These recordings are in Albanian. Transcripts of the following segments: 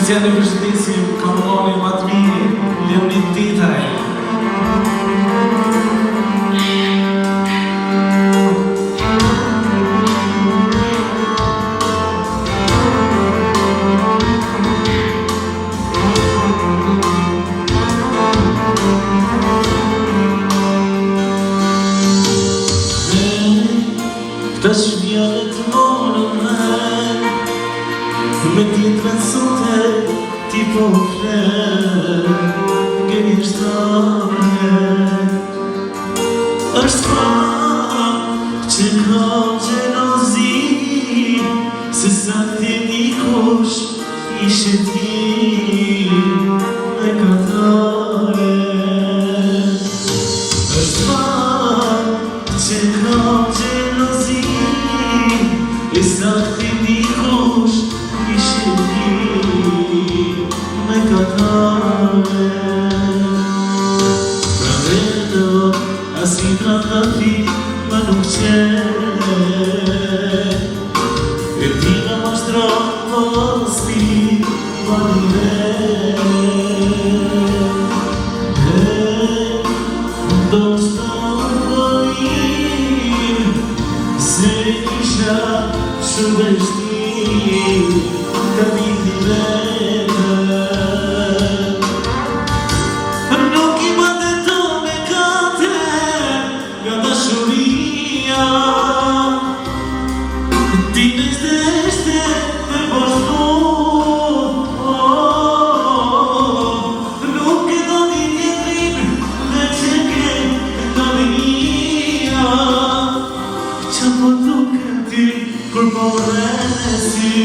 Speciale përshëndesim kampani më të mirë, Leonid Titaj. Këta shpjale të morën me tjetra sote ti po flet Gemi shtane është pa që ka gjelozi se sa ti dikush ishe ti me katare është pa që ka gjelozi e sa ti dikush ishe ti me katare pra vedo asi trattati ma nuk c'è e ti më mostrasti do stojim se isha shumë vështirë të viti vetëm nuk I bate to me kate nga dashuria ti me zdeshte me postu nuk e do një tjetrin me që ke do një që po duke ti kur po rresi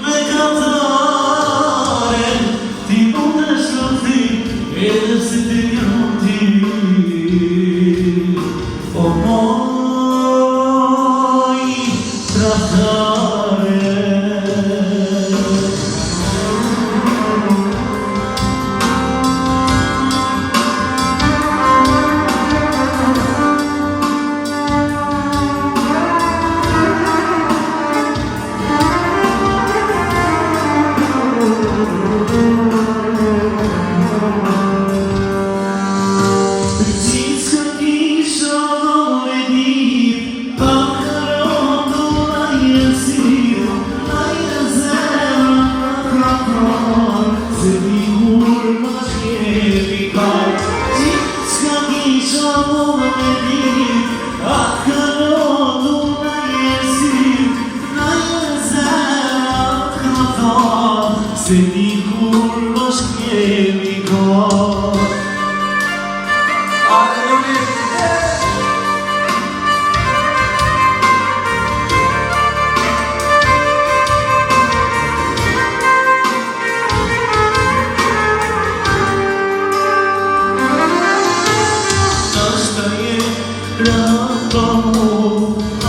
me katare ti mund e shoti edhe si ti jam ti o moj trattare se dikur mos kemi kohë Nështë je rëndo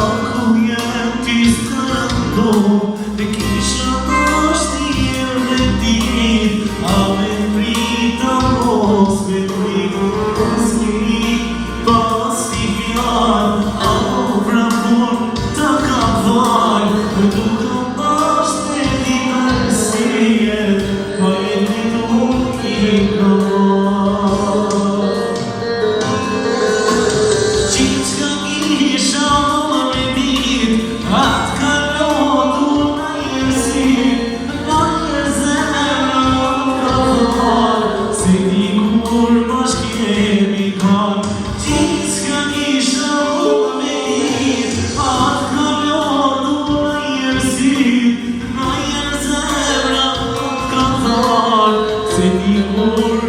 aku jem ti stëndo dhe kisha a me prita mos me prita mos një pas I fjar a vrapur ta ka vaj me duka pas me ti kërësie ma e ti nuk I ka qitë ka kisha me dit atë kalotu na jesi kur mos kemi kan qitë s'ka kisha me dit atë kalotu na jërësit na jërë zemra ka thar se ti kur